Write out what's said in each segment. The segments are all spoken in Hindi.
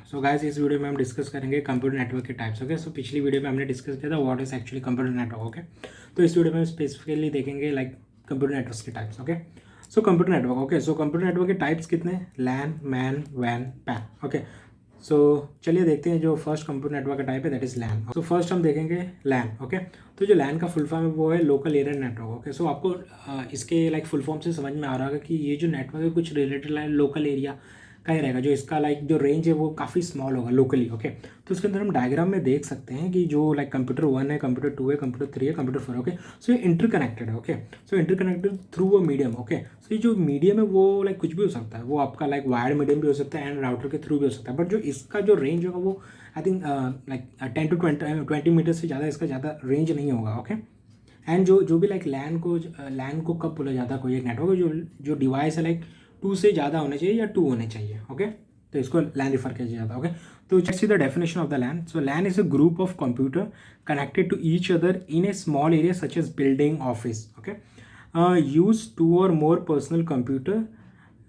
सो गाइस इस वीडियो में हम डिस्कस करेंगे कंप्यूटर नेटवर्क के टाइप्स। ओके, सो पिछली वीडियो में हमने डिस्कस किया था what is actually computer network. Okay, तो इस वीडियो में हम स्पेसिफिकली देखेंगे लाइक कंप्यूटर नेटवर्क्स के types. Okay, so computer network. Okay, so computer network के टाइप्स कितने? लैन, मैन, वैन, पैन। ओके, सो चलिए देखते हैं जो फर्स्ट कंप्यूटर नेटवर्क का टाइप है, दैट इज लैन। तो फर्स्ट हम देखेंगे लैन। ओके, तो जो लैन का फुल फॉर्म है वो है लोकल एरिया नेटवर्क। ओके, सो आपको इसके लाइक फुल फॉर्म से समझ में आ रहा होगा कि ये जो नेटवर्क है कुछ रिलेटेड लोकल एरिया का ही रहेगा, जो इसका लाइक जो रेंज है वो काफ़ी स्मॉल होगा लोकली। ओके, तो उसके अंदर हम डायग्राम में देख सकते हैं कि जो लाइक कंप्यूटर 1 है, कंप्यूटर 2 है, कंप्यूटर 3 है, कंप्यूटर 4। ओके, सो ये इंटरकनेक्टेड है। Okay, so interconnected through a medium. Okay, so ये जो मीडियम है वो लाइक कुछ भी हो सकता है, वो आपका लाइक वायर्ड मीडियम भी हो सकता है एंड राउटर के थ्रू भी हो सकता है। बट जो इसका जो रेंज होगा वो I think like 10 to 20 metre से ज़्यादा इसका ज़्यादा रेंज नहीं होगा। ओके, एंड जो भी लाइक लैन को कब बोला जाता है कोई एक नेटवर्क जो डिवाइस है लाइक 2 से ज़्यादा होने चाहिए या 2 होने चाहिए। ओके, तो इसको लैन रिफर किया जाता है। ओके, तो let's see the definition of the LAN. So LAN is a group of computer connected to each other in a small area such as building, office. Okay, use 2 or more personal computer.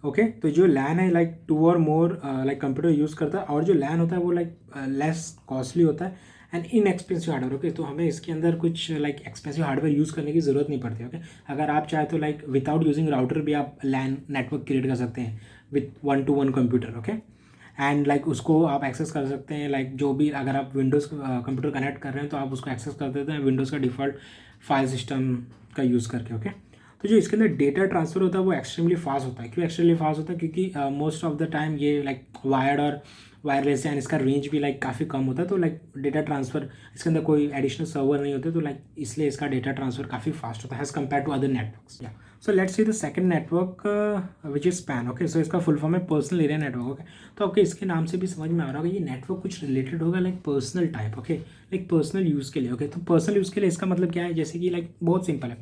Okay, तो जो लैन है like 2 or more like computer use करता है, और जो लैन होता है वो लाइक लेस कॉस्टली होता है and in expensive hardware. Okay, तो हमें इसके अंदर कुछ लाइक एक्सपेंसिव हार्डवेयर यूज़ करने की ज़रूरत नहीं पड़ती। ओके, अगर आप चाहे तो लाइक विदाउट यूजिंग राउटर भी आप लैन नेटवर्क क्रिएट कर सकते हैं with 1 to 1 computer. Okay, and like उसको आप एक्सेस कर सकते हैं, लाइक जो भी अगर आप विंडोज़ कंप्यूटर कनेक्ट कर रहे हैं तो आप उसको एक्सेस कर देते हैं विंडोज़ का डिफ़ॉल्ट फाइल सिस्टम का यूज़ करके। ओके, तो जो इसके अंदर डेटा ट्रांसफ़र होता है वो एक्सट्रीमली फास्ट होता है। क्यों एक्सट्रीमली फास्ट होता है? क्योंकि मोस्ट ऑफ द टाइम ये लाइक वायर्ड और वायरलेस है एंड इसका रेंज भी लाइक काफ़ी कम होता है, तो लाइक डेटा ट्रांसफ़र इसके अंदर कोई एडिशनल सर्वर नहीं होते, तो लाइक इसलिए इसका डेटा ट्रांसफ़र काफ़ी फास्ट होता है as compare to other networks. या so let's see the second network which is PAN. Okay, so इसका फुल फॉर्म है पर्सनल एरिया नेटवर्क। ओके, तो आपके इसके नाम से भी समझ में आ रहा होगा ये नेटवर्क कुछ रिलेटेड होगा like personal type. Okay, like personal use के लिए। ओके, तो पर्सनल यूज़ के लिए इसका मतलब क्या है? जैसे कि लाइक बहुत सिंपल है,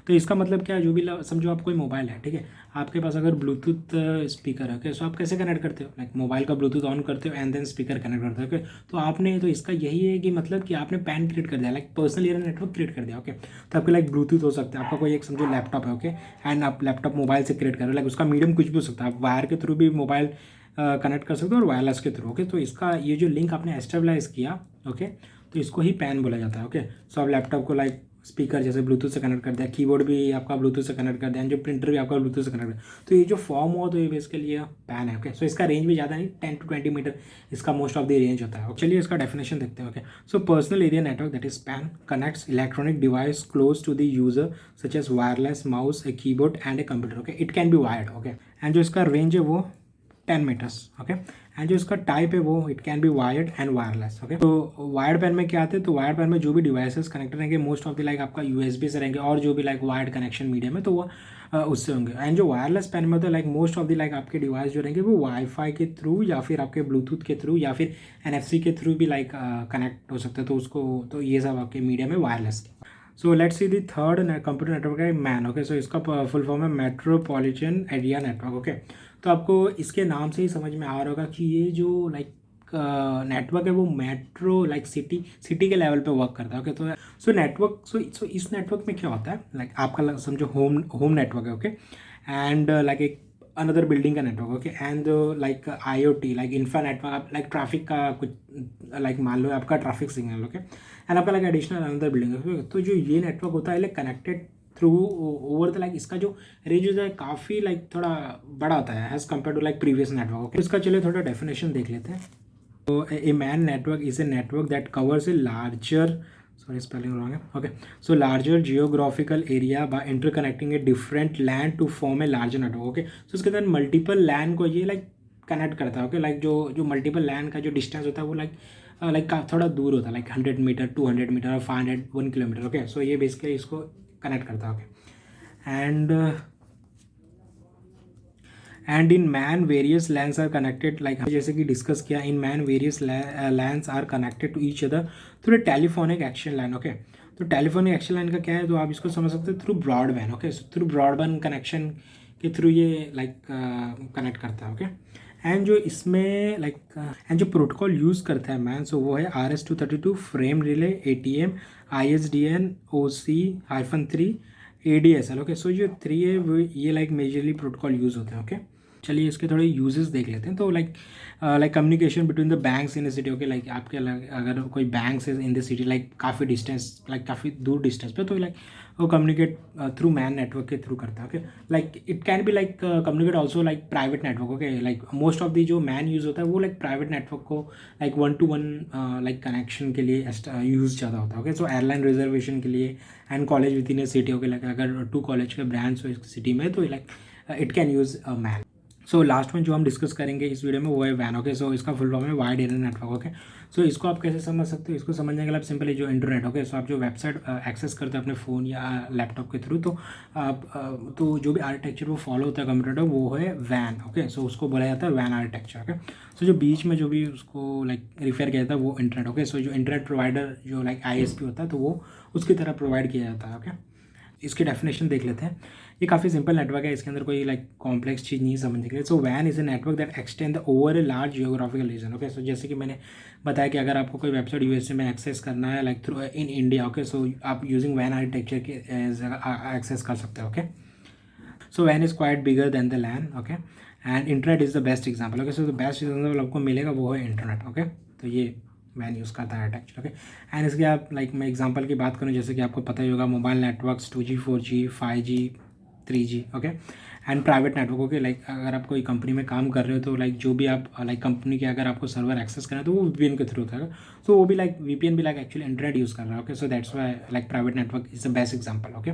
तो इसका मतलब क्या है, जो भी समझो आप कोई मोबाइल है, ठीक है, आपके पास अगर ब्लूटूथ स्पीकर है। ओके, सो आप कैसे कनेक्ट करते हो? लाइक मोबाइल का ब्लूटूथ ऑन करते हो एंड देन स्पीकर कनेक्ट करते हो। ओके, तो आपने तो इसका यही है कि मतलब कि आपने पैन क्रिएट कर दिया, like personal area network create कर दिया। ओके, तो आपके लाइक ब्लूटूथ हो सकता है, आपका कोई एक समझो लैपटॉप है। ओके, एंड आप लैपटॉप मोबाइल से क्रिएट कर रहे हो, लाइक उसका मीडियम कुछ भी हो सकता है, आप वायर के थ्रू भी मोबाइल कनेक्ट कर सकते हो और वायरलेस के थ्रू। ओके, तो इसका ये जो लिंक आपने एस्टेब्लाइज किया, ओके, तो इसको ही पैन बोला जाता है। ओके, सो आप लैपटॉप को लाइक स्पीकर जैसे ब्लूटूथ से कनेक्ट कर दिया, कीबोर्ड भी आपका ब्लूटूथ से कनेक्ट कर दिया, जो प्रिंटर भी आपका ब्लूटूथ से कनेक्ट कर, तो ये जो फॉर्म हुआ तो ये बेसिकली ये पैन है। ओके, सो इसका रेंज भी ज़्यादा नहीं, 10 to 20 मीटर इसका मोस्ट ऑफ द रेंज होता है। चलिए इसका डेफिनेशन देखते हैं। Okay, so personal area network that is PAN connects electronic device close to the user such as wireless mouse, a keyboard and a computer. Okay, it can be wired. Okay, and जो इसका रेंज है वो 10 मीटर्स। ओके, एंड जो इसका टाइप है वो it can be wired and wireless. Okay, तो वायर्ड पैन में क्या आते हैं? तो वायर्ड पैन में जो भी डिवाइसेस कनेक्टेड रहेंगे मोस्ट ऑफ द लाइक आपका यूएसबी से रहेंगे, और जो भी लाइक वायर्ड कनेक्शन मीडियम है तो वो उससे होंगे। एंड जो वायरलेस पैन में होता है like most of the like आपके डिवाइस जो रहेंगे वो वाईफाई के थ्रू या फिर आपके ब्लूटूथ के थ्रू या फिर NFC के थ्रू भी लाइक कनेक्ट हो सकते हैं, तो उसको तो ये सब आपके मीडियम है वायरलेस के। सो let's see the third computer network है मैन। ओके, सो इसका फुल फॉर्म है मेट्रोपॉलिटन एरिया नेटवर्क। ओके, तो आपको इसके नाम से ही समझ में आ रहा होगा कि ये जो लाइक नेटवर्क है वो मेट्रो लाइक सिटी के लेवल पे वर्क करता है। ओके, तो सो नेटवर्क सो इस नेटवर्क में क्या होता है, लाइक आपका समझो होम नेटवर्क है। ओके, एंड लाइक एक अनदर बिल्डिंग का network. Okay, and like IoT like infra network, आप लाइक ट्रैफिक का कुछ लाइक मान लो आपका ट्रैफिक सिग्नल। ओके, एंड आपका लाइक एडिशनल अनदर बिल्डिंग है। तो जो ये नेटवर्क होता है like connected through over the like इसका जो रेंज होता है काफ़ी लाइक थोड़ा बड़ा होता है as compare to like previous network. Okay, इसका चलिए थोड़ा डेफिनेशन देख लेते हैं। तो a MAN network is a network that covers a larger, sorry spelling wrong है। Okay, so larger geographical area by interconnecting a different land to form a larger network. Okay, so इसके अंदर मल्टीपल लैंड को ये लाइक कनेक्ट करता है। ओके, लाइक जो मल्टीपल लैंड का जो डिस्टेंस होता है वो लाइक थोड़ा दूर होता है, लाइक 100 मीटर, 200 मीटर और 500, 1 किलोमीटर। ओके, सो ये बेसिकली इसको कनेक्ट करता है। Okay, and in MAN various LANs are connected, like जैसे कि डिस्कस किया, in MAN various LANs are connected to each other through telephonic action line. Okay, तो टेलीफोनिक एक्शन लाइन का क्या है, तो आप इसको समझ सकते हो through broadband. Okay, through broadband connection के थ्रू ये लाइक कनेक्ट करता है। ओके, एंड जो इसमें लाइक एंड जो प्रोटोकॉल यूज़ करता है मैन, सो वो है RS-232 frame relay, ATM, ISDN, OC-3, ADSL। Okay, so जो 3 है वो ये लाइक मेजरली प्रोटोकॉल यूज़ होते हैं। ओके, चलिए इसके थोड़े यूजेस देख लेते हैं। तो like communication between the banks in the city. Okay, like आपके अगर कोई banks in the city like काफ़ी डिस्टेंस, लाइक काफ़ी दूर डिस्टेंस पे, तो लाइक वो कम्युनिकेट थ्रू मैन नेटवर्क के थ्रू करता है। Okay, like it can be like communicate also like private network. Okay, like most of the जो मैन यूज़ होता है वो लाइक प्राइवेट नेटवर्क को लाइक 1-to-1 लाइक कनेक्शन के लिए यूज़ ज़्यादा होता है। ओके, सो एयरलाइन रिजर्वेशन के लिए and college with in A city. Okay, like अगर 2 कॉलेज के ब्रांच हो इस सिटी में तो like it can use man. So last में जो हम डिस्कस करेंगे इस वीडियो में वो है वैन। ओके, सो इसका फुल फॉर्म है वाइड एरिया नेटवर्क। ओके, सो इसको आप कैसे समझ सकते हो? इसको समझने के लिए आप सिंपली जो इंटरनेट, ओके, सो आप जो वेबसाइट एक्सेस करते हो अपने फ़ोन या लैपटॉप के थ्रू, तो आप तो जो भी आर्किटेक्चर वो फॉलो होता है कंप्यूटर वो है वैन। ओके, सो उसको बोला जाता है वैन आर्किटेक्चर। ओके, सो जो बीच में जो भी उसको लाइक रिफेयर किया जाता है वो इंटरनेट। ओके, सो जो इंटरनेट प्रोवाइडर जो लाइक ISP होता है तो वो उसकी तरह प्रोवाइड किया जाता है। ओके, इसकी डेफिनेशन देख लेते हैं। ये काफ़ी सिंपल नेटवर्क है, इसके अंदर कोई लाइक कॉम्प्लेक्स चीज़ नहीं समझने के लिए। सो वैन is a network that extend the over a large geographical region. Okay, so जैसे कि मैंने बताया कि अगर आपको कोई वेबसाइट USA में एक्सेस करना है like through in India, okay, so आप यूजिंग वैन आर्किटेक्चर के एक्सेस कर सकते हो। ओके, सो वैन is quite bigger than the LAN. Okay, and internet is the best example. Okay, so the best example आपको मिलेगा वो है इंटरनेट। ओके, तो ये वैन यूज़ करता है आर्किटेक्चर। ओके, एंड इसके आप लाइक मैं एग्जांपल की बात करूँ, जैसे कि आपको पता ही होगा mobile networks 2G 4G 5G 3G। Okay, and private network. Okay, like अगर आप कोई कंपनी में काम कर रहे हो तो लाइक जो भी आप लाइक कंपनी के अगर आपको सर्वर एक्सेस करना है तो वो VPN के थ्रू होता है। तो वो भी लाइक VPN भी लाइक एक्चुअली इंटरनेट यूज़ कर रहा है। Okay, so that's why like private network is the best example. Okay,